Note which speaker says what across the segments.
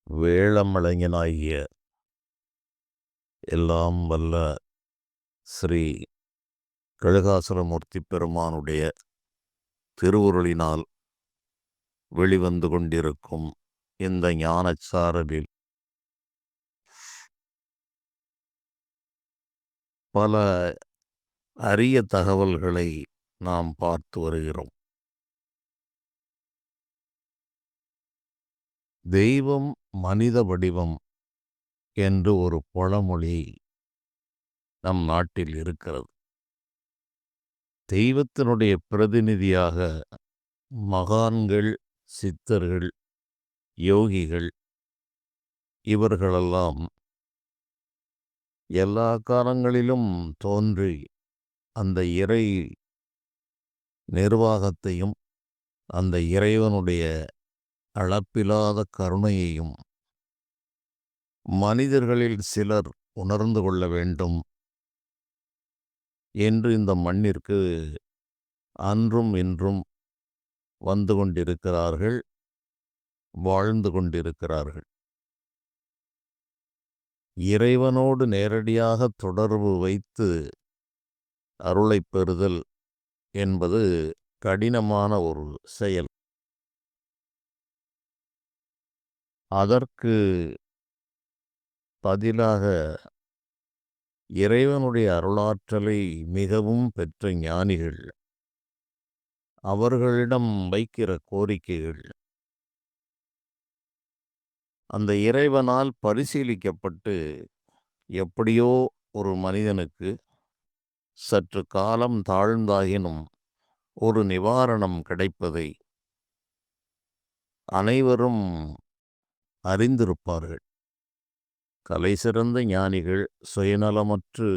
Speaker 1: வேழமலைஞனாகிய எல்லாம் வல்ல ஸ்ரீ கழுகாசுரமூர்த்தி பெருமானுடைய திருவுருளினால் வெளிவந்து கொண்டிருக்கும் இந்த ஞானச்சாரலில் பல அரிய தகவல்களை நாம் பார்த்து வருகிறோம். தெய்வம் மனித வடிவம் என்று ஒரு பழமொழி நம் நாட்டில் இருக்கிறது. தெய்வத்தினுடைய பிரதிநிதியாக மகான்கள், சித்தர்கள், யோகிகள் இவர்களெல்லாம் எல்லா காலங்களிலும் தோன்றி அந்த இறை நிர்வாகத்தையும் அந்த இறைவனுடைய அளப்பிலாத கருணையையும் மனிதர்களில் சிலர் உணர்ந்து கொள்ள வேண்டும் என்று இந்த மண்ணிற்கு அன்றும் இன்றும் வந்து கொண்டிருக்கிறார்கள், வாழ்ந்து கொண்டிருக்கிறார்கள். இறைவனோடு நேரடியாக தொடர்பு வைத்து அருளை பெறுதல் என்பது கடினமான ஒரு செயல். அதற்கு பதிலாக இறைவனுடைய அருளாற்றலை மிகவும் பெற்ற ஞானிகள் அவர்களிடம் வைக்கிற கோரிக்கைகள் அந்த இறைவனால் பரிசீலிக்கப்பட்டு எப்படியோ ஒரு மனிதனுக்கு சற்று காலம் தாழ்ந்தாகினும் ஒரு நிவாரணம் கிடைப்பதை அனைவரும் அறிந்திருப்பார்கள். கலை சிறந்த ஞானிகள், சுயநலமற்று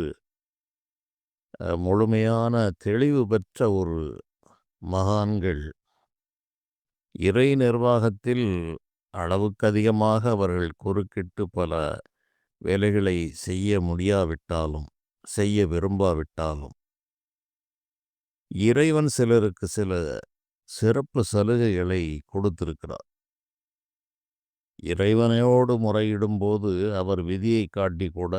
Speaker 1: முழுமையான தெளிவு பெற்ற ஒரு மகான்கள் இறை நிர்வாகத்தில் அளவுக்கு அதிகமாக அவர்கள் குறுக்கிட்டு பல வேலைகளை செய்ய முடியாவிட்டாலும், செய்ய விரும்பாவிட்டாலும், இறைவன் சிலருக்கு சில சிறப்பு சலுகைகளை கொடுத்திருக்கிறார். இறைவனையோடு முறையிடும்போது அவர் விதியை காட்டி கூட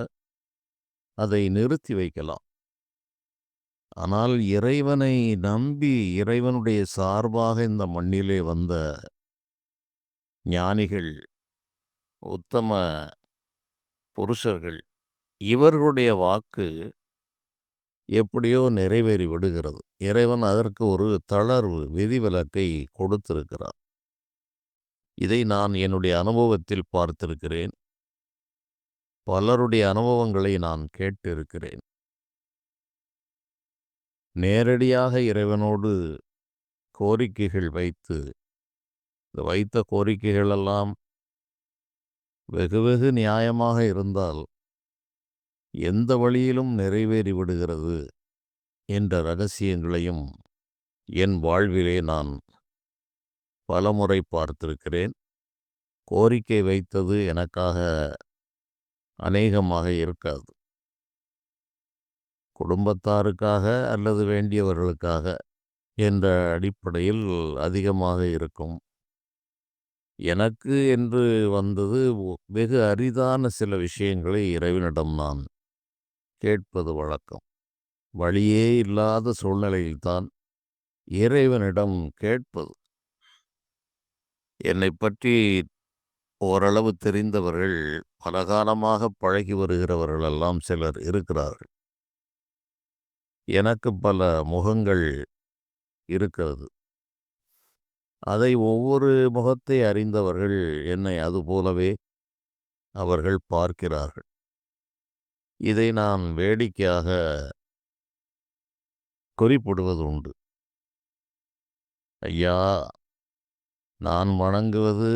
Speaker 1: அதை நிறுத்தி வைக்கலாம். ஆனால் இறைவனை நம்பி இறைவனுடைய சார்பாக இந்த மண்ணிலே வந்த ஞானிகள், உத்தம புருஷர்கள், இவர்களுடைய வாக்கு எப்படியோ நிறைவேறி விடுகிறது. இறைவன் அதற்கு ஒரு தளர்வு, விதிவிலக்கை கொடுத்திருக்கிறார். இதை நான் என்னுடைய அனுபவத்தில் பார்த்திருக்கிறேன். பலருடைய அனுபவங்களை நான் கேட்டிருக்கிறேன். நேரடியாக இறைவனோடு கோரிக்கைகள் வைத்த கோரிக்கைகளெல்லாம் வெகு வெகு நியாயமாக இருந்தால் எந்த வழியிலும் நிறைவேறி விடுகிறது என்ற இரகசியங்களையும் என் வாழ்விலே நான் பலமுறை பார்த்திருக்கிறேன். கோரிக்கை வைத்தது எனக்காக அநேகமாக இருக்காது. குடும்பத்தாருக்காக அல்லது வேண்டியவர்களுக்காக என்ற அடிப்படையில் அதிகமாக இருக்கும். எனக்கு என்று வந்தது வெகு அரிதான சில விஷயங்களை இறைவனிடம் நான் கேட்பது வழக்கம். வழியே இல்லாத சூழ்நிலையில்தான் இறைவனிடம் கேட்பது. என்னை பற்றி ஓரளவு தெரிந்தவர்கள், பலகாலமாக பழகி வருகிறவர்களெல்லாம் சிலர் இருக்கிறார்கள். எனக்கு பல முகங்கள் இருக்கிறது. அதை ஒவ்வொரு முகத்தை அறிந்தவர்கள் என்னை அதுபோலவே அவர்கள் பார்க்கிறார்கள். இதை நான் வேடிக்கையாக குறிப்பிடுவது உண்டு. ஐயா, நான் வணங்குவது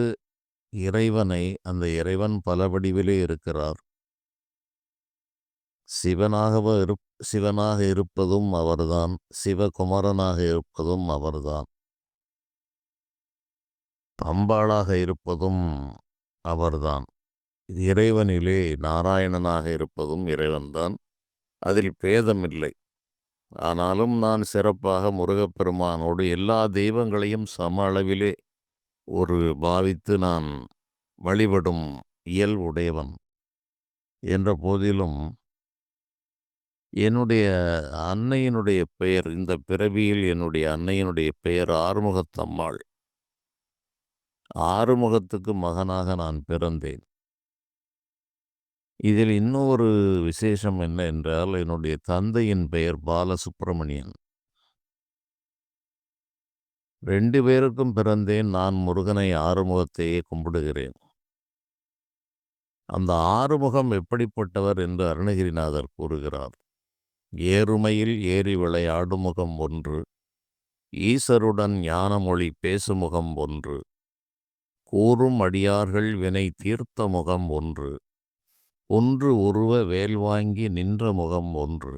Speaker 1: இறைவனை, அந்த இறைவன் பல வடிவிலே இருக்கிறார். சிவனாக இருப்பதும் அவர்தான், சிவகுமரனாக இருப்பதும் அவர்தான், அம்பாளாக இருப்பதும் அவர்தான். இறைவனிலே நாராயணனாக இருப்பதும் இறைவன்தான். அதில் பேதமில்லை. ஆனாலும் நான் சிறப்பாக முருகப்பெருமானோடு எல்லா தெய்வங்களையும் சம அளவிலே பாவித்து நான் வழிபடும் இயல்புடையவன் என்ற போதிலும் என்னுடைய அன்னையினுடைய பெயர், இந்த பிறவியில் என்னுடைய அன்னையினுடைய பெயர் ஆறுமுகத்தம்மாள். ஆறுமுகத்துக்கு மகனாக நான் பிறந்தேன். இதில் இன்னொரு விசேஷம் என்ன என்றால், என்னுடைய தந்தையின் பெயர் பாலசுப்பிரமணியன். 2 பேருக்கும் பிறந்தேன். நான் முருகனை ஆறுமுகத்தையே கும்பிடுகிறேன். அந்த ஆறுமுகம் எப்படிப்பட்டவர் என்று அருணகிரிநாதர் கூறுகிறார். ஏறுமையில் ஏறி விளையாடும் முகம் ஒன்று, ஈசருடன் ஞானமொழி பேசுமுகம் ஒன்று, கூறும் அடியார்கள் வினை தீர்த்த முகம் ஒன்று, ஒன்று உருவ வேல்வாங்கி நின்ற முகம் ஒன்று,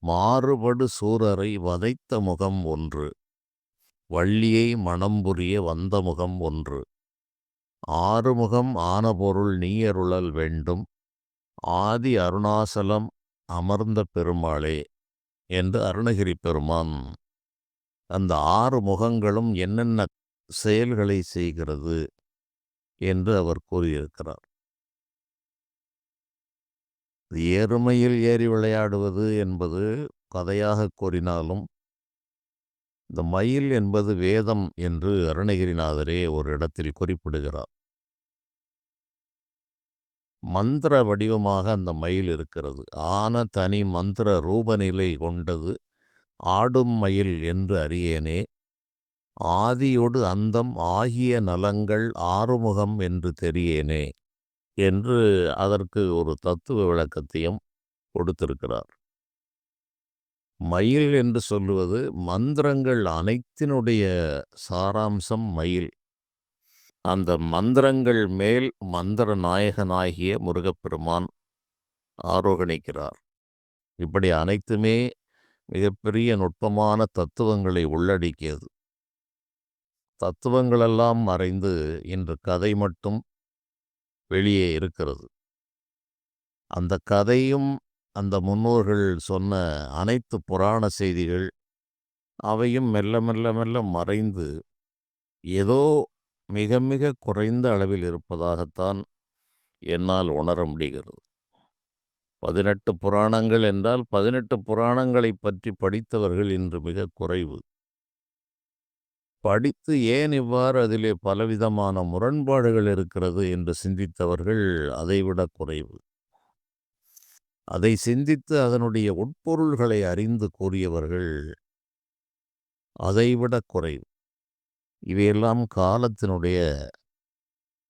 Speaker 1: மாறுபடு சூரரை வதைத்த முகம் ஒன்று, வள்ளியை மணம்புரிய வந்த முகம் ஒன்று, ஆறுமுகம் ஆனபொருள் நீயருளல் வேண்டும், ஆதி அருணாசலம் அமர்ந்த பெருமாளே என்று அருணகிரி பெருமான் அந்த 6 முகங்களும் என்னென்ன செயல்களை செய்கிறது என்று அவர் கூறியிருக்கிறார். ஏறுமையில் ஏறி விளையாடுவது என்பது கதையாக கூறினாலும், இந்த மயில் என்பது வேதம் என்று அருணகிரிநாதரே ஒரு இடத்தில் குறிப்பிடுகிறார். மந்திர வடிவமாக அந்த மயில் இருக்கிறது. ஆன தனி மந்திர ரூபநிலை கொண்டது ஆடும் மயில் என்று அறியேனே, ஆதியொடு அந்தம் ஆகிய நலங்கள் ஆறுமுகம் என்று தெரியேனே என்று அதற்கு ஒரு தத்துவ விளக்கத்தையும் கொடுத்திருக்கிறார். மயில் என்று சொல்லுவது மந்திரங்கள் அனைத்தினுடைய சாராம்சம் மயில். அந்த மந்திரங்கள் மேல் மந்திர நாயகனாகிய முருகப்பெருமான் ஆரோகணிக்கிறார். இப்படி அனைத்துமே மிகப்பெரிய நுட்பமான தத்துவங்களை உள்ளடக்கியது. தத்துவங்களெல்லாம் மறைந்து இன்று கதை மட்டும் வெளியே இருக்கிறது. அந்த கதையும் அந்த முன்னோர்கள் சொன்ன அனைத்து புராண செய்திகள் அவையும் மெல்ல மெல்ல மெல்ல மறைந்து ஏதோ மிக மிக குறைந்த அளவில் இருப்பதாகத்தான் என்னால் உணர முடிகிறது. 18 புராணங்கள் என்றால் 18 புராணங்களை பற்றி படித்தவர்கள் இன்று மிக குறைவு. படித்து ஏன் இவ்வாறு அதிலே பலவிதமான முரண்பாடுகள் இருக்கிறது என்று சிந்தித்தவர்கள் அதைவிட குறைவு. அதை சிந்தித்து அதனுடைய உட்பொருள்களை அறிந்து கூறியவர்கள் அதைவிட குறைவு. இவையெல்லாம் காலத்தினுடைய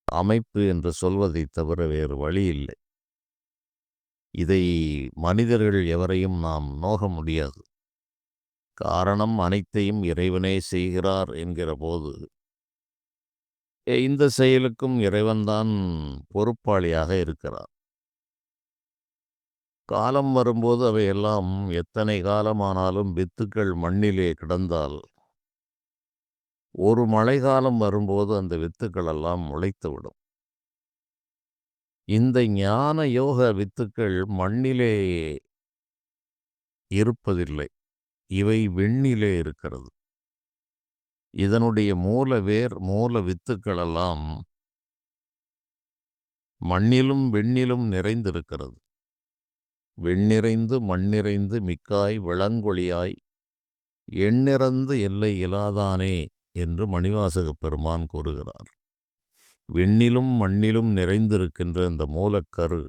Speaker 1: அமைப்பு என்று சொல்வதைத் தவிர வேறு வழி இல்லை. இதை மனிதர்கள் எவரையும் நாம் நோக முடியாது. காரணம் அனைத்தையும் இறைவனே செய்கிறார் என்கிற போது இந்த செயலுக்கும் இறைவன்தான் பொறுப்பாளியாக இருக்கிறார். காலம் வரும்போது அவையெல்லாம் எத்தனை காலமானாலும் வித்துக்கள் மண்ணிலே கிடந்தால் ஒரு மழைக்காலம் வரும்போது அந்த வித்துக்கள் எல்லாம் முளைத்துவிடும். இந்த ஞான யோக வித்துக்கள் மண்ணிலே இருப்பதில்லை, இவை விண்ணிலே இருக்கிறது. இதனுடைய மூல வேர் மூல வித்துக்களெல்லாம் மண்ணிலும் விண்ணிலும் நிறைந்திருக்கிறது. விண்ணிறைந்து மண்ணிறைந்து மிக்காய் விளங்கொழியாய் எண்ணிறந்து எல்லை இலாதானே என்று மணிவாசகப் பெருமான் கூறுகிறார். விண்ணிலும் மண்ணிலும் நிறைந்திருக்கின்ற இந்த மூலக்கரு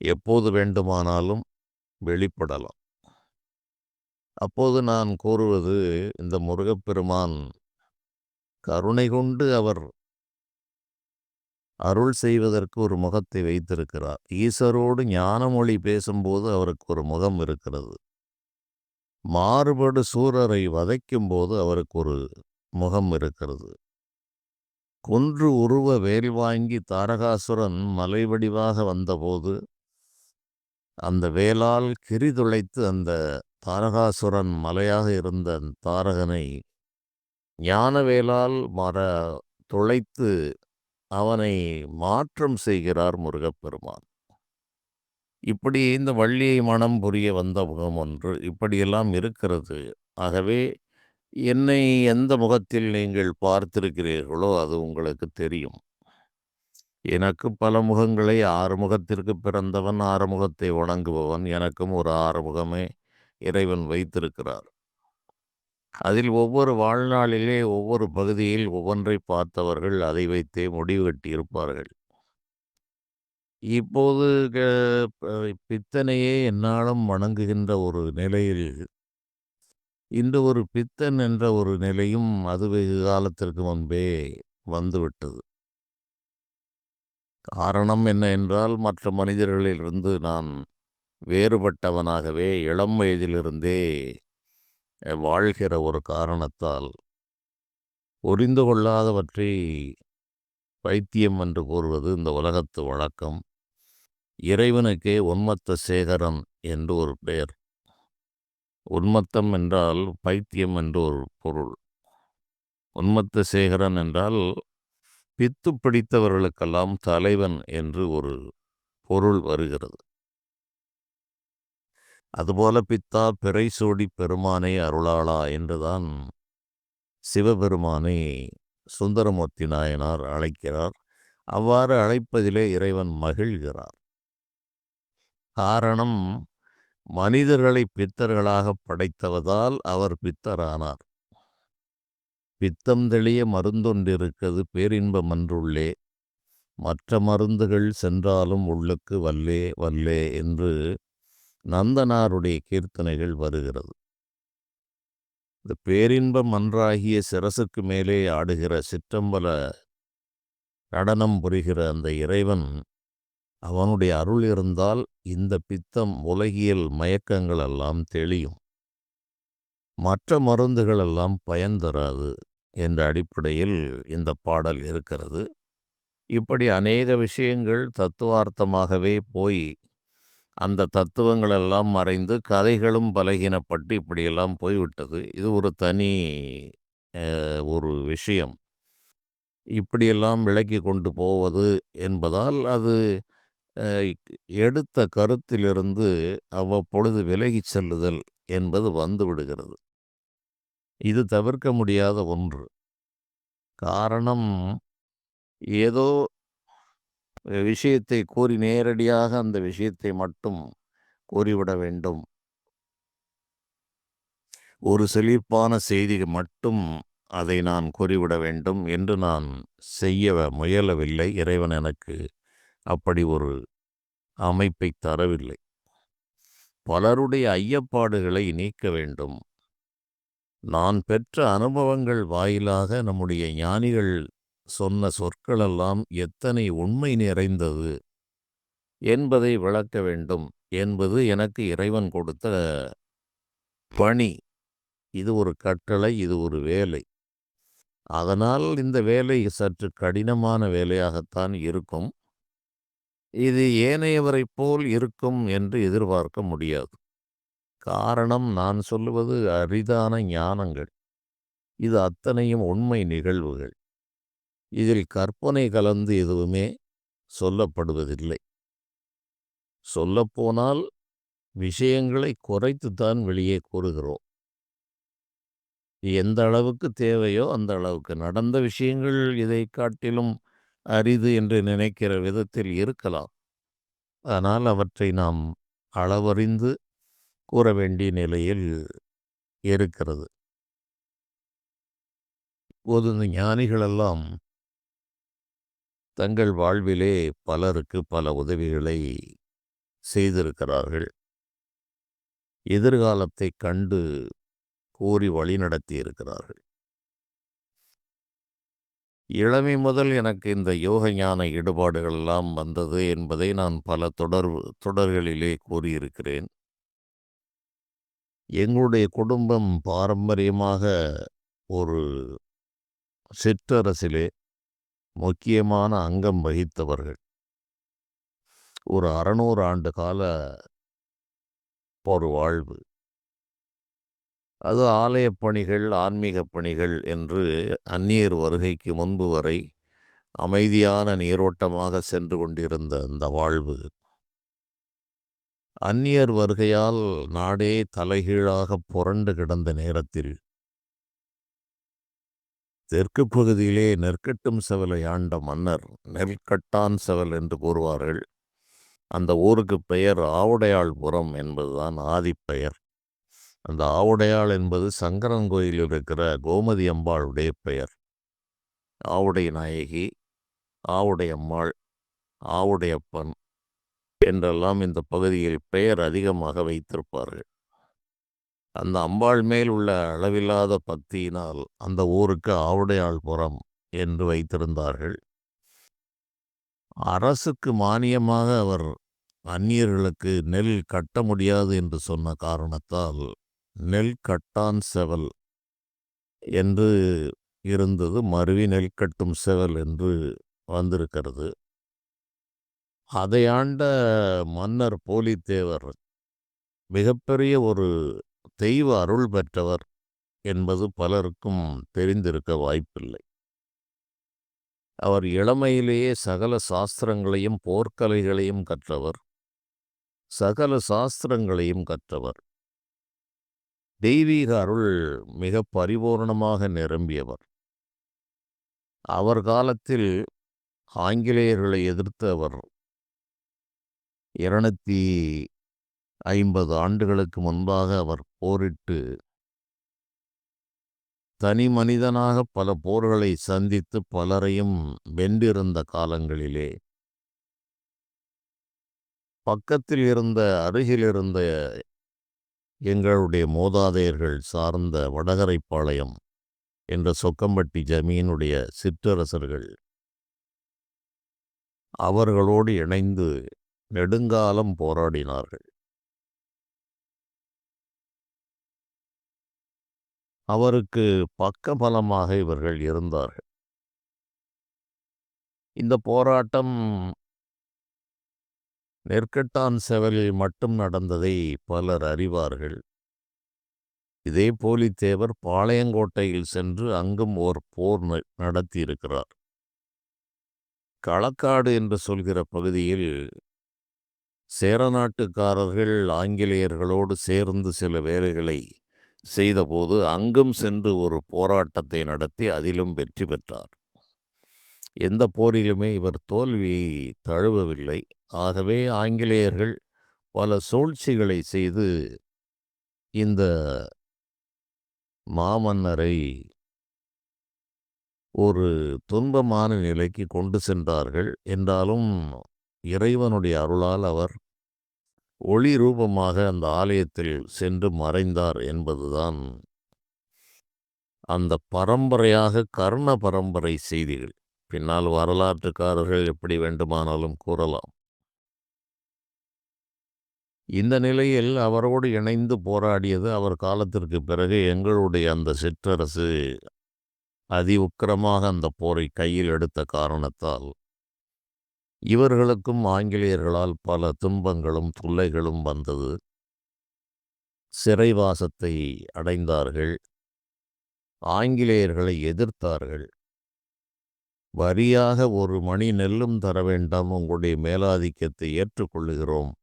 Speaker 1: எப்போது வேண்டுமானாலும் வெளிப்படலாம். அப்போது நான் கூறுவது, இந்த முருகப்பெருமான் கருணை கொண்டு அவர் அருள் செய்வதற்கு ஒரு முகத்தை வைத்திருக்கிறார். ஈசரோடு ஞானமொழி பேசும்போது அவருக்கு ஒரு முகம் இருக்கிறது. மாறுபடு சூரரை வதைக்கும்போது அவருக்கு ஒரு முகம் இருக்கிறது. கொன்று உருவ வேல் வாங்கி தாரகாசுரன் மலை வடிவாக வந்தபோது அந்த வேலால் கிரிதுளைத்து அந்த தாரகாசுரன் மலையாக இருந்த தாரகனை ஞானவேலால் துளைத்து அவனை மாற்றம் செய்கிறார் முருகப்பெருமான். இப்படி இந்த வள்ளியை மனம் புரிய வந்த முகம் ஒன்று, இப்படியெல்லாம் இருக்கிறது. ஆகவே என்னை எந்த முகத்தில் நீங்கள் பார்த்திருக்கிறீர்களோ அது உங்களுக்கு தெரியும். எனக்கு பல முகங்களை ஆறுமுகத்திற்கு பிறந்தவன் ஆறுமுகத்தை வணங்குபவன். எனக்கும் ஒரு ஆறுமுகமே இறைவன் வைத்திருக்கிறார். அதில் ஒவ்வொரு வாழ்நாளிலே ஒவ்வொரு பகுதியில் ஒவ்வொன்றை பார்த்தவர்கள் அதை வைத்தே முடிவு கட்டியிருப்பார்கள். இப்போது பித்தனையே எந்நாளும் வணங்குகின்ற ஒரு நிலையில் இன்று ஒரு பித்தன் என்ற ஒரு நிலையும் அது வெகு காலத்திற்கு முன்பே வந்துவிட்டது. காரணம் என்ன என்றால், மற்ற மனிதர்களிலிருந்து நான் வேறுபட்டவனாகவே இளம் வயதிலிருந்தே வாழ்கிற ஒரு காரணத்தால், புரிந்து கொள்ளாதவற்றை பைத்தியம் என்று கூறுவது இந்த உலகத்து வழக்கம். இறைவனுக்கே உன்மத்த சேகரன் என்று ஒரு பெயர். உன்மத்தம் என்றால் பைத்தியம் என்று ஒரு பொருள். உன்மத்த சேகரன் என்றால் பித்து பிடித்தவர்களுக்கெல்லாம் தலைவன் என்று ஒரு பொருள் வருகிறது. அதுபோல பித்தா பிறை சூடி பெருமானே அருளாளா என்றுதான் சிவபெருமானை சுந்தரமூர்த்தி நாயனார் அழைக்கிறார். அவ்வாறு அழைப்பதிலே இறைவன் மகிழ்கிறார். காரணம், மனிதர்களை பித்தர்களாக படைத்தவதால் அவர் பித்தரானார். பித்தம் தெளிய மருந்தொன்றிருக்கிறது பேரின்ப மன்றுள்ளே, மற்ற மருந்துகள் சென்றாலும் உள்ளுக்கு வல்லே வல்லே என்று நந்தனாருடைய கீர்த்தனைகள் வருகிறது. இந்த பேரின்பம் மன்றாகிய சிரசுக்கு மேலே ஆடுகிற சிற்றம்பல நடனம் புரிகிற அந்த இறைவன், அவனுடைய அருள் இருந்தால் இந்த பித்தம் உலகியல் மயக்கங்கள் எல்லாம் தெளியும், மற்ற மருந்துகள் எல்லாம் பயன் தராது என்ற அடிப்படையில் இந்த பாடல் இருக்கிறது. இப்படி அநேக விஷயங்கள் தத்துவார்த்தமாகவே போய் அந்த தத்துவங்கள் எல்லாம் மறைந்து கதைகளும் பலகீனப்பட்டு இப்படியெல்லாம் போய்விட்டது. இது ஒரு தனி ஒரு விஷயம். இப்படியெல்லாம் விளக்கி கொண்டு போவது என்பதால் அது எடுத்த கருத்திலிருந்து அவ்வப்பொழுது விலகிச் செல்லுதல் என்பது வந்து விடுகிறது. இது தவிர்க்க முடியாத ஒன்று. காரணம், ஏதோ விஷயத்தை கூறி நேரடியாக அந்த விஷயத்தை மட்டும் கூறிவிட வேண்டும், ஒரு செழிப்பான செய்தி மட்டும் அதை நான் கூறிவிட வேண்டும் என்று நான் செய்ய முயலவில்லை. இறைவன் எனக்கு அப்படி ஒரு அமைப்பை தரவில்லை. பலருடைய ஐயப்பாடுகளை நீக்க வேண்டும். நான் பெற்ற அனுபவங்கள் வாயிலாக நம்முடைய ஞானிகள் சொன்ன சொற்களெல்லாம் எத்தனை உண்மை நிறைந்தது என்பதை விளக்க வேண்டும் என்பது எனக்கு இறைவன் கொடுத்த பணி. இது ஒரு கட்டளை, இது ஒரு வேலை. அதனால் இந்த வேலை சற்று கடினமான வேலையாகத்தான் இருக்கும். இது ஏனையவரைப் போல் இருக்கும் என்று எதிர்பார்க்க முடியாது. காரணம், நான் சொல்லுவது அரிதான ஞானங்கள். இது அத்தனையும் உண்மை நிகழ்வுகள். இதில் கற்பனை கலந்து எதுவுமே சொல்லப்படுவதில்லை. சொல்லப்போனால் விஷயங்களை குறைத்துத்தான் வெளியே கூறுகிறோம். எந்த அளவுக்கு தேவையோ அந்த அளவுக்கு. நடந்த விஷயங்கள் இதை காட்டிலும் அரிது என்று நினைக்கிற விதத்தில் இருக்கலாம். ஆனால் அவற்றை நாம் அளவறிந்து கூற வேண்டிய நிலையில் இருக்கிறது. இப்போது இந்த ஞானிகளெல்லாம் தங்கள் வாழ்விலே பலருக்கு பல உதவிகளை செய்திருக்கிறார்கள். எதிர்காலத்தை கண்டு கூறி வழிநடத்தி இருக்கிறார்கள். இளமை முதல் எனக்கு இந்த யோக ஞான ஈடுபாடுகள் எல்லாம் வந்தது என்பதை நான் பல தொடர்களிலே கூறியிருக்கிறேன். எங்களுடைய குடும்பம் பாரம்பரியமாக ஒரு சிற்றரசிலே முக்கியமான அங்கம் வகித்தவர்கள். ஒரு 600 ஆண்டு கால ஒரு வாழ்வு. அது ஆலயப் பணிகள், ஆன்மீகப் பணிகள் என்று அந்நியர் வருகைக்கு முன்பு வரை அமைதியான நீரோட்டமாக சென்று கொண்டிருந்த அந்த வாழ்வு, அந்நியர் வருகையால் நாடே தலைகீழாக புரண்டு கிடந்த நேரத்தில் தெற்கு பகுதியிலே நெற்கட்டும் செவலை ஆண்ட மன்னர் நெற்கட்டான் செவல் என்று கூறுவார்கள். அந்த ஊருக்கு பெயர் ஆவுடையாள்புரம் என்பதுதான் ஆதிப்பெயர். அந்த ஆவுடையாள் என்பது சங்கரன்கோயில் இருக்கிற கோமதி அம்பாளுடைய பெயர். ஆவுடை நாயகி, ஆவுடையம்மாள், ஆவுடையப்பன் என்றெல்லாம் இந்த பகுதியில் பெயர் அதிகமாக வைத்திருப்பார்கள். அந்த அம்பாள் மேல் உள்ள அளவில்லாத பக்தியினால் அந்த ஊருக்கு ஆவுடையாள்புரம் என்று வைத்திருந்தார்கள். அரசுக்கு மானியமாக அவர் அந்நியர்களுக்கு நெல் கட்ட முடியாது என்று சொன்ன காரணத்தால் நெல் கட்டான் செவல் என்று இருந்தது, மருவி நெல் கட்டும் செவல் என்று வந்திருக்கிறது. அதை ஆண்ட மன்னர் போலித்தேவர் மிகப்பெரிய ஒரு தெய்வ அருள் பெற்றவர் என்பது பலருக்கும் தெரிந்திருக்க வாய்ப்பில்லை. அவர் இளமையிலேயே சகல சாஸ்திரங்களையும் போர்க்கலைகளையும் கற்றவர், சகல சாஸ்திரங்களையும் கற்றவர். தெய்வீக அருள் மிக பரிபூர்ணமாக நிரம்பியவர். அவர் காலத்தில் ஆங்கிலேயர்களை எதிர்த்து அவர் 250 ஆண்டுகளுக்கு முன்பாக அவர் போரிட்டு தனி மனிதனாக பல போர்களை சந்தித்து பலரையும் வென்றிருந்த காலங்களிலே பக்கத்தில் இருந்த அருகில் இருந்த எங்களுடைய மூதாதையர்கள் சார்ந்த வடகரைப்பாளையம் என்ற சொக்கம்பட்டி ஜமீனுடைய சிற்றரசர்கள் அவர்களோடு இணைந்து நெடுங்காலம் போராடினார்கள். அவருக்கு பக்கபலமாக இவர்கள் இருந்தார்கள். இந்த போராட்டம் நெற்கட்டான் செவலில் மட்டும் நடந்ததை பலர் அறிவார்கள். இதே போலித்தேவர் பாளையங்கோட்டையில் சென்று அங்கும் ஓர் போர் நடத்தியிருக்கிறார். களக்காடு என்று சொல்கிற பகுதியில் சேரநாட்டுக்காரர்கள் ஆங்கிலேயர்களோடு சேர்ந்து சில வேலைகளை செய்தபோது அங்கும் சென்று ஒரு போராட்டத்தை நடத்தி அதிலும் வெற்றி பெற்றார். எந்த போரிலுமே இவர் தோல்வி தழுவவில்லை. ஆகவே ஆங்கிலேயர்கள் பல சூழ்ச்சிகளை செய்து இந்த மாமன்னரை ஒரு துன்பமான நிலைக்கு கொண்டு சென்றார்கள். என்றாலும் இறைவனுடைய அருளால் அவர் ஒளி ரூபமாக அந்த ஆலயத்தில் சென்று மறைந்தார் என்பதுதான் அந்த பரம்பரையாக கர்ண பரம்பரை செய்திகள். பின்னால் வரலாற்றுக்காரர்கள் எப்படி வேண்டுமானாலும் கூறலாம். இந்த நிலையில் அவரோடு இணைந்து போராடியது அவர் காலத்திற்கு பிறகு எங்களுடைய அந்த சிற்றரசு அதி உக்கிரமாக அந்த போரை கையில் எடுத்த காரணத்தால் இவர்களுக்கும் ஆங்கிலேயர்களால் பல துன்பங்களும் தொல்லைகளும் வந்தது. சிறைவாசத்தை அடைந்தார்கள். ஆங்கிலேயர்களை எதிர்த்தார்கள். வரியாக 1 மணி நெல்லும் தர வேண்டாம், உங்களுடைய மேலாதிக்கத்தை ஏற்றுக்கொள்ளுகிறோம்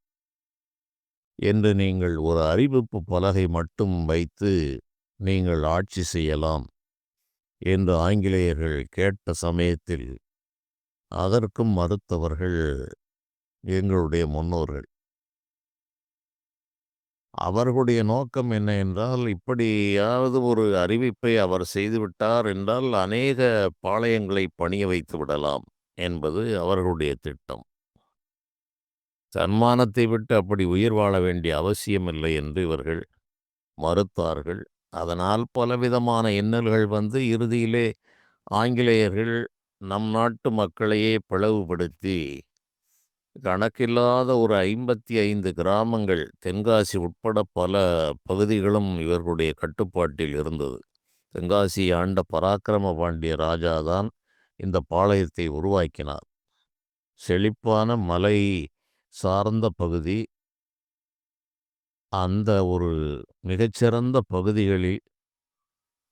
Speaker 1: என்று நீங்கள் ஒரு அறிவிப்பு பலகை மட்டும் வைத்து நீங்கள் ஆட்சி செய்யலாம் என்று ஆங்கிலேயர்கள் கேட்ட சமயத்தில் அதற்கும் மறுத்தவர்கள் எங்களுடைய முன்னோர்கள். அவர்களுடைய நோக்கம் என்ன என்றால், இப்படியாவது ஒரு அறிவிப்பை அவர் செய்துவிட்டார் என்றால் அநேக பாளையங்களை பணிய வைத்து விடலாம் என்பது அவர்களுடைய திட்டம். தன்மானத்தை விட்டு அப்படி உயிர் வாழ வேண்டிய அவசியமில்லை என்று இவர்கள் மறுத்தார்கள். அதனால் பலவிதமான இன்னல்கள் வந்து இறுதியிலே ஆங்கிலேயர்கள் நம் நாட்டு மக்களையே பிளவுபடுத்தி கணக்கில்லாத ஒரு 55 கிராமங்கள், தென்காசி உட்பட பல பகுதிகளும் இவர்களுடைய கட்டுப்பாட்டில் இருந்தது. தென்காசி ஆண்ட பராக்கிரம பாண்டிய ராஜாதான் இந்த பாளையத்தை உருவாக்கினார். செழிப்பான மலை சார்ந்த பகுதி. அந்த ஒரு மிகச்சிறந்த பகுதிகளில்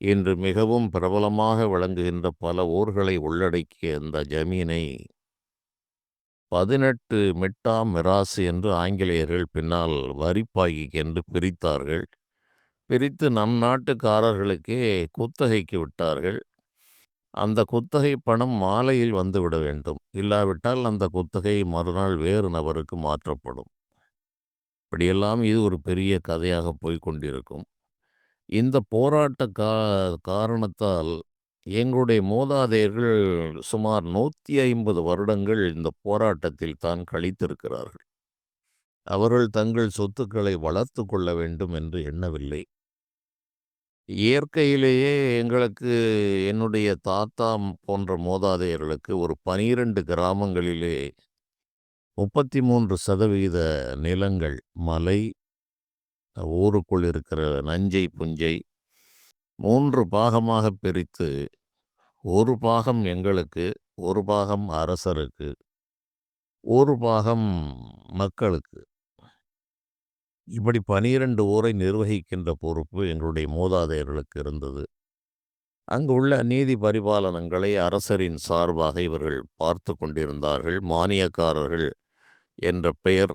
Speaker 1: இன்று மிகவும் பிரபலமாக விளங்குகின்ற பல ஊர்களை உள்ளடக்கிய இந்த ஜமீனை 18 மிட்டா மிராசு என்று ஆங்கிலேயர்கள் பின்னால் வரிப்பாகி என்று பிரித்தார்கள். பிரித்து நம் நாட்டுக்காரர்களுக்கே குத்தகைக்கு விட்டார்கள். அந்த குத்தகை பணம் மாலையில் வந்துவிட வேண்டும். இல்லாவிட்டால் அந்த குத்தகை மறுநாள் வேறு நபருக்கு மாற்றப்படும். இப்படியெல்லாம் இது ஒரு பெரிய கதையாக போய்க் கொண்டிருக்கும். இந்த போராட்ட காரணத்தால் எங்களுடைய மூதாதையர்கள் சுமார் 150 வருடங்கள் இந்த போராட்டத்தில் தான் கழித்திருக்கிறார்கள். அவர்கள் தங்கள் சொத்துக்களை வளர்த்துக் கொள்ள வேண்டும் என்று எண்ணவில்லை. இயற்கையிலேயே எங்களுக்கு என்னுடைய தாத்தா போன்ற மூதாதையர்களுக்கு ஒரு 12 கிராமங்களிலே 33% நிலங்கள் மலை, ஊருக்குள் இருக்கிற நஞ்சை, புஞ்சை 3 பாகமாகப் பிரித்து, ஒரு பாகம் எங்களுக்கு, ஒரு பாகம் அரசருக்கு, ஒரு பாகம் மக்களுக்கு. இப்படி 12 ஊரை நிர்வகிக்கின்ற பொறுப்பு எங்களுடைய மூதாதையர்களுக்கு இருந்தது. அங்கு உள்ள நீதி பரிபாலனங்களை அரசரின் சார்பாக இவர்கள் பார்த்து கொண்டிருந்தார்கள். மானியக்காரர்கள் என்ற பெயர்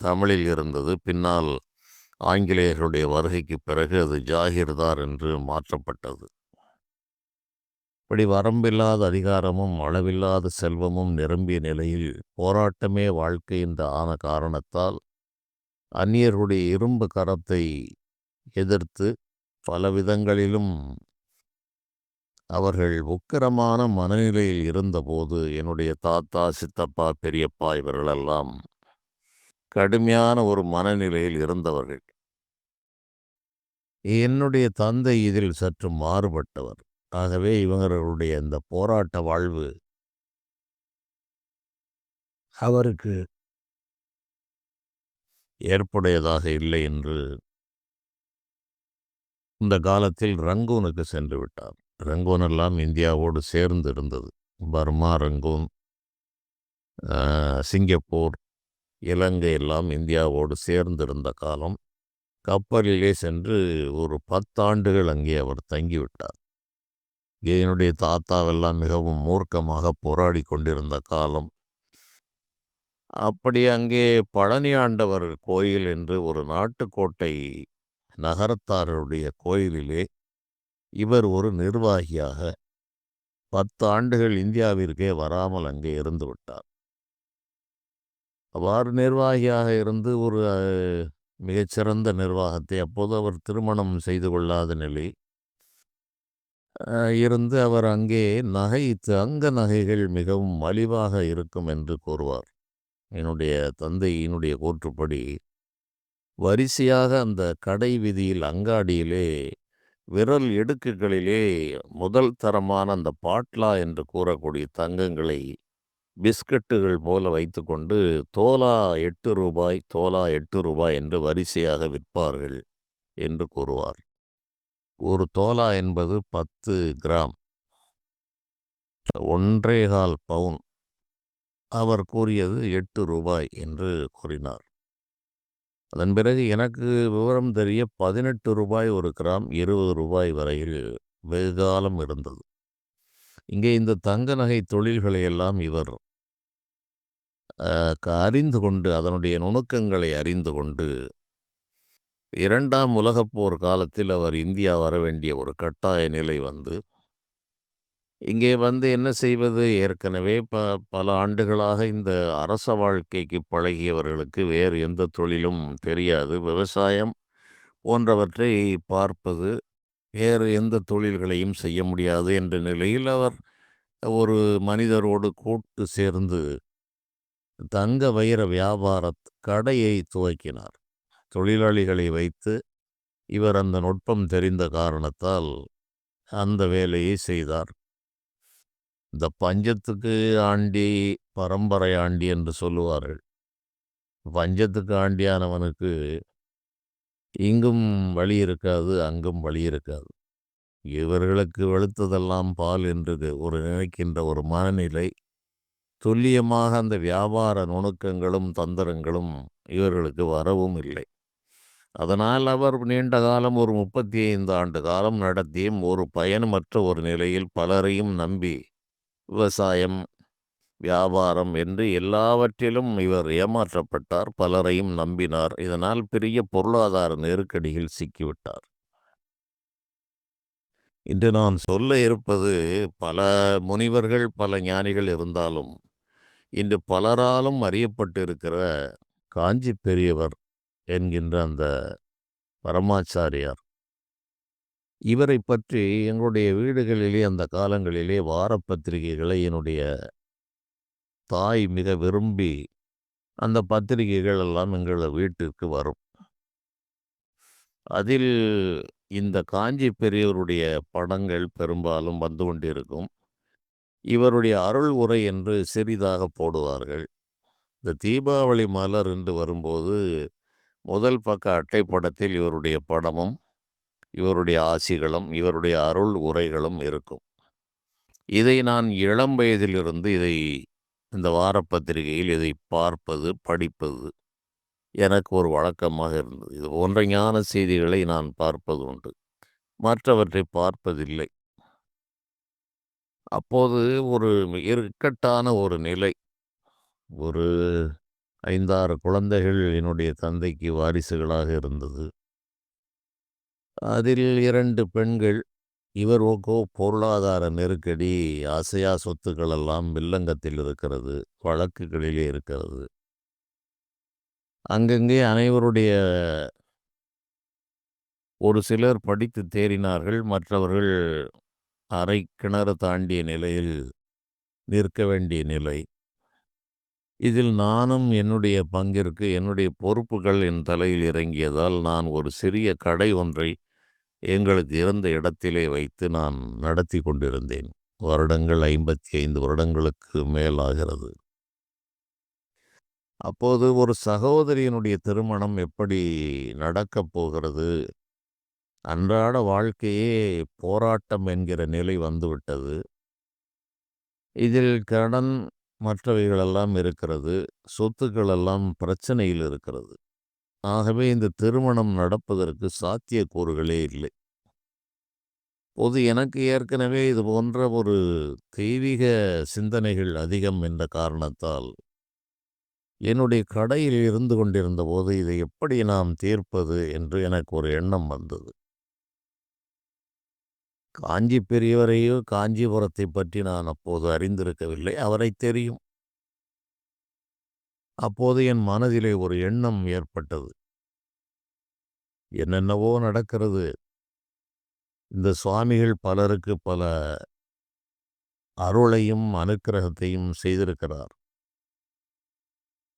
Speaker 1: தமிழில் இருந்தது. பின்னால் ஆங்கிலேயர்களுடைய வருகைக்கு பிறகு அது ஜாகிர்தார் என்று மாற்றப்பட்டது. இப்படி வரம்பில்லாத அதிகாரமும் அளவில்லாத செல்வமும் நிரம்பிய நிலையில் போராட்டமே வாழ்க்கை என்று ஆன காரணத்தால் அந்நியர்களுடைய இரும்பு கரத்தை எதிர்த்து பல விதங்களிலும் அவர்கள் உக்கிரமான மனநிலையில் இருந்தபோது என்னுடைய தாத்தா, சித்தப்பா, பெரியப்பா இவர்களெல்லாம் கடுமையான ஒரு மனநிலையில் இருந்தவர்கள். என்னுடைய தந்தை இதில் சற்று மாறுபட்டவர். ஆகவே இவர்களுடைய இந்த போராட்ட வாழ்வு அவருக்கு ஏற்புடையதாக இல்லை என்று இந்த காலத்தில் ரங்கூனுக்கு சென்று விட்டார். ரங்கூன் எல்லாம் இந்தியாவோடு சேர்ந்து இருந்தது. பர்மா, ரங்கூன், சிங்கப்பூர், இலங்கை எல்லாம் இந்தியாவோடு சேர்ந்திருந்த காலம். கப்பலிலே சென்று ஒரு 10 ஆண்டுகள் அங்கே அவர் தங்கிவிட்டார். என்னுடைய தாத்தாவெல்லாம் மிகவும் மூர்க்கமாக போராடி கொண்டிருந்த காலம். அப்படி அங்கே பழனி ஆண்டவர் கோயில் என்று ஒரு நாட்டுக்கோட்டை நகரத்தாருடைய கோயிலிலே இவர் ஒரு நிர்வாகியாக 10 ஆண்டுகள் இந்தியாவிற்கே வராமல் அங்கே இருந்து விட்டார். அவ்வாறு நிர்வாகியாக இருந்து ஒரு மிகச்சிறந்த நிர்வாகத்தை அப்போது அவர் திருமணம் செய்து கொள்ளாத நிலை இருந்து அவர் அங்கே தங்க நகைகள் மிகவும் மலிவாக இருக்கும் என்று கூறுவார். என்னுடைய தந்தையினுடைய கூற்றுப்படி வரிசையாக அந்த கடை வீதியில் அங்காடியிலே விரல் இடுக்குகளிலே முதல் தரமான அந்த பாட்லா என்று கூறக்கூடிய தங்கங்களை பிஸ்கட்டுகள் போல வைத்துக்கொண்டு தோலா ரூ. 8, தோலா ரூ. 8 என்று வரிசையாக விற்பார்கள் என்று கூறுவார். ஒரு தோலா என்பது 10 கிராம், 1 1/4 பவுன். அவர் கூறியது ரூ. 8 என்று கூறினார். அதன் பிறகு எனக்கு விவரம் தெரிய ரூ. 18 ஒரு கிராம், ரூ. 20 வரையில் வெகுகாலம் இருந்தது. இங்கே இந்த தங்க நகை தொழில்களை எல்லாம் இவர் அறிந்து கொண்டு அதனுடைய நுணுக்கங்களை அறிந்து கொண்டு 2ஆம் உலகப் போர் காலத்தில் அவர் இந்தியா வர வேண்டிய ஒரு கட்டாய நிலை வந்து இங்கே வந்து என்ன செய்வது? ஏற்கனவே பல ஆண்டுகளாக இந்த அரச வாழ்க்கைக்கு பழகியவர்களுக்கு வேறு எந்த தொழிலும் தெரியாது. விவசாயம் போன்றவற்றை பார்ப்பது, வேறு எந்த தொழில்களையும் செய்ய முடியாது என்ற நிலையில் அவர் ஒரு மனிதரோடு கூட்டு சேர்ந்து தங்க வைர கடையை துவக்கினார். தொழிலாளிகளை வைத்து இவர் அந்த நுட்பம் தெரிந்த காரணத்தால் அந்த வேலையை செய்தார். இந்த பஞ்சத்துக்கு ஆண்டி, பரம்பரை ஆண்டி என்று சொல்லுவார்கள். பஞ்சத்துக்கு ஆண்டியானவனுக்கு இங்கும் வழி இருக்காது, அங்கும் வழி இருக்காது. இவர்களுக்கு வெளுத்ததெல்லாம் பால் என்று ஒரு நினைக்கின்ற ஒரு மனநிலை. துல்லியமாக அந்த வியாபார நுணுக்கங்களும் தந்திரங்களும் இவர்களுக்கு வரவும் இல்லை. அதனால் அவர் நீண்ட காலம் ஒரு 35 ஆண்டு காலம் நடத்தியும் ஒரு பயனமற்ற ஒரு நிலையில் பலரையும் நம்பி விவசாயம், வியாபாரம் என்று எல்லாவற்றிலும் இவர் ஏமாற்றப்பட்டார். பலரையும் நம்பினார். இதனால் பெரிய பொருளாதார நெருக்கடியில் சிக்கிவிட்டார். இன்று நான் சொல்ல இருப்பது, பல முனிவர்கள், பல ஞானிகள் இருந்தாலும், இன்று பலராலும் அறியப்பட்டிருக்கிற காஞ்சி பெரியவர் என்கின்ற அந்த பரமாச்சாரியார். இவரைப் பற்றி எங்களுடைய வீடுகளிலே அந்த காலங்களிலே வாரப்பத்திரிகைகளை என்னுடைய தாய் மிக விரும்பி அந்த பத்திரிகைகள் எல்லாம் எங்கள் வீட்டிற்கு வரும். அதில் இந்த காஞ்சி பெரியவருடைய படங்கள் பெரும்பாலும் வந்து கொண்டிருக்கும். இவருடைய அருள் உரை என்று சிறிதாக போடுவார்கள். இந்த தீபாவளி மலர் என்று வரும்போது, முதல் பக்க அட்டைப்படத்தில் இவருடைய படமும், இவருடைய ஆசிகளும், இவருடைய அருள் உரைகளும் இருக்கும். இதை நான் இளம் வயதிலிருந்து இந்த வாரப்பத்திரிகையில் இதை பார்ப்பது, படிப்பது எனக்கு ஒரு வழக்கமாக இருந்தது. இது போன்ற ஞான செய்திகளை நான் பார்ப்பது உண்டு. மற்றவற்றை பார்ப்பதில்லை. அப்போது ஒரு இக்கட்டான ஒரு நிலை. ஒரு 5, 6 குழந்தைகள் என்னுடைய தந்தைக்கு வாரிசுகளாக இருந்தது. அதில் 2 பெண்கள். இவருக்கோ பொருளாதார நெருக்கடி, அசையா சொத்துக்கள் எல்லாம் வில்லங்கத்தில் இருக்கிறது, வழக்குகளிலே இருக்கிறது. அங்கங்கே அனைவருடைய ஒரு சிலர் படித்து தேறினார்கள், மற்றவர்கள் அரை கிணறு தாண்டிய நிலையில் நிற்க வேண்டிய நிலை. இதில் நானும் என்னுடைய பங்கிற்கு என்னுடைய பொறுப்புகள் என் தலையில் இறங்கியதால், நான் ஒரு சிறிய கடை ஒன்றை எங்களுக்கு இருந்த இடத்திலே வைத்து நான் நடத்தி கொண்டிருந்தேன். வருடங்கள் 55 வருடங்களுக்கு மேல் ஆகிறது. அப்போது ஒரு சகோதரியினுடைய திருமணம் எப்படி நடக்கப் போகிறது? அன்றாட வாழ்க்கையே போராட்டம் என்கிற நிலை வந்துவிட்டது. இதில் கடன் மற்றவைகளெல்லாம் இருக்கிறது. சொத்துக்கள் எல்லாம் பிரச்சனையில் இருக்கிறது. ஆகவே இந்த திருமணம் நடப்பதற்கு சாத்தியக்கூறுகளே இல்லை. பொது எனக்கு ஏற்கனவே இது போன்ற ஒரு தெய்வீக சிந்தனைகள் அதிகம் என்ற காரணத்தால், என்னுடைய கடையில் இருந்து கொண்டிருந்தபோது இதை எப்படி நாம் தீர்ப்பது என்று எனக்கு ஒரு எண்ணம் வந்தது. காஞ்சி பெரியவரையோ, காஞ்சிபுரத்தை பற்றி நான் அப்போது அறிந்திருக்கவில்லை. அவரை தெரியும். அப்போது என் மனதிலே ஒரு எண்ணம் ஏற்பட்டது. என்னென்னவோ நடக்கிறது. இந்த சுவாமிகள் பலருக்கு பல அருளையும், அனுக்கிரகத்தையும் செய்திருக்கிறார்.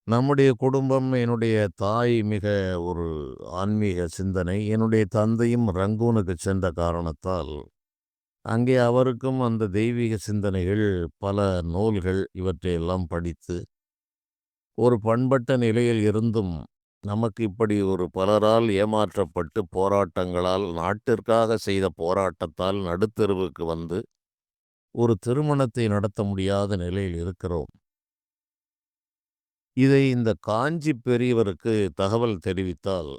Speaker 1: நம்முடைய குடும்பம், என்னுடைய தாய் மிக ஒரு ஆன்மீக சிந்தனை. என்னுடைய தந்தையும் ரங்கூனுக்கு சென்ற காரணத்தால், அங்கே அவருக்கும் அந்த தெய்வீக சிந்தனைகள், பல நூல்கள் இவற்றையெல்லாம் படித்து, ஒரு பண்பட்ட நிலையில் இருந்தும், நமக்கு இப்படி ஒரு பலரால் ஏமாற்றப்பட்டு போராட்டங்களால், நாட்டிற்காக செய்த போராட்டத்தால் நடுத்தெருவுக்கு வந்து, ஒரு திருமணத்தை நடத்த முடியாத நிலையில் இருக்கிறோம். இதை இந்த காஞ்சி பெரியவருக்கு தகவல் தெரிவித்தால்,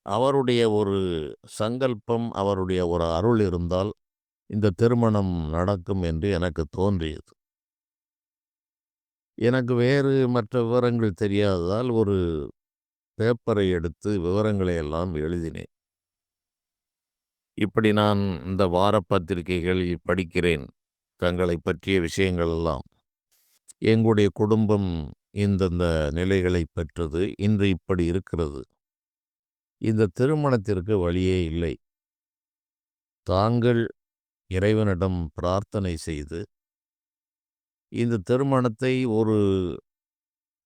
Speaker 1: அவருடைய ஒரு சங்கல்பம், அவருடைய ஒரு அருள் இருந்தால், இந்த திருமணம் நடக்கும் என்று எனக்கு தோன்றியது. எனக்கு வேறு மற்ற விவரங்கள் தெரியாததால், ஒரு பேப்பரை எடுத்து விவரங்களை எல்லாம் எழுதினேன். இப்படி நான் இந்த வாரப்பத்திரிகைகளில் படிக்கிறேன். தங்களை பற்றிய விஷயங்கள் எல்லாம். எங்களுடைய குடும்பம் இந்தந்த நிலைகளை பெற்றது. இன்று இப்படி இருக்கிறது. இந்த திருமணத்திற்கு வழியே இல்லை. தாங்கள் இறைவனிடம் பிரார்த்தனை செய்து, இந்த திருமணத்தை ஒரு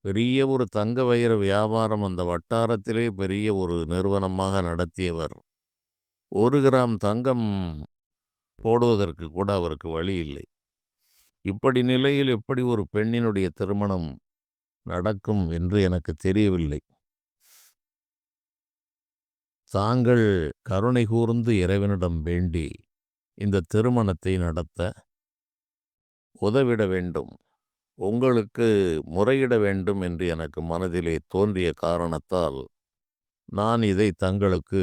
Speaker 1: பெரிய ஒரு தங்க வைர வியாபாரம் அந்த வட்டாரத்திலே பெரிய ஒரு நிறுவனமாக நடத்தியவர். 1 கிராம் தங்கம் போடுவதற்கு கூட அவருக்கு வழி இல்லை. இப்படி நிலையில் எப்படி ஒரு பெண்ணினுடைய திருமணம் நடக்கும் என்று எனக்கு தெரியவில்லை. தாங்கள் கருணை கூர்ந்து இறைவனிடம் வேண்டி, இந்த திருமணத்தை நடத்த உதவிட வேண்டும். உங்களுக்கு முறையிட வேண்டும் என்று எனக்கு மனதிலே தோன்றிய காரணத்தால், நான் இதை தங்களுக்கு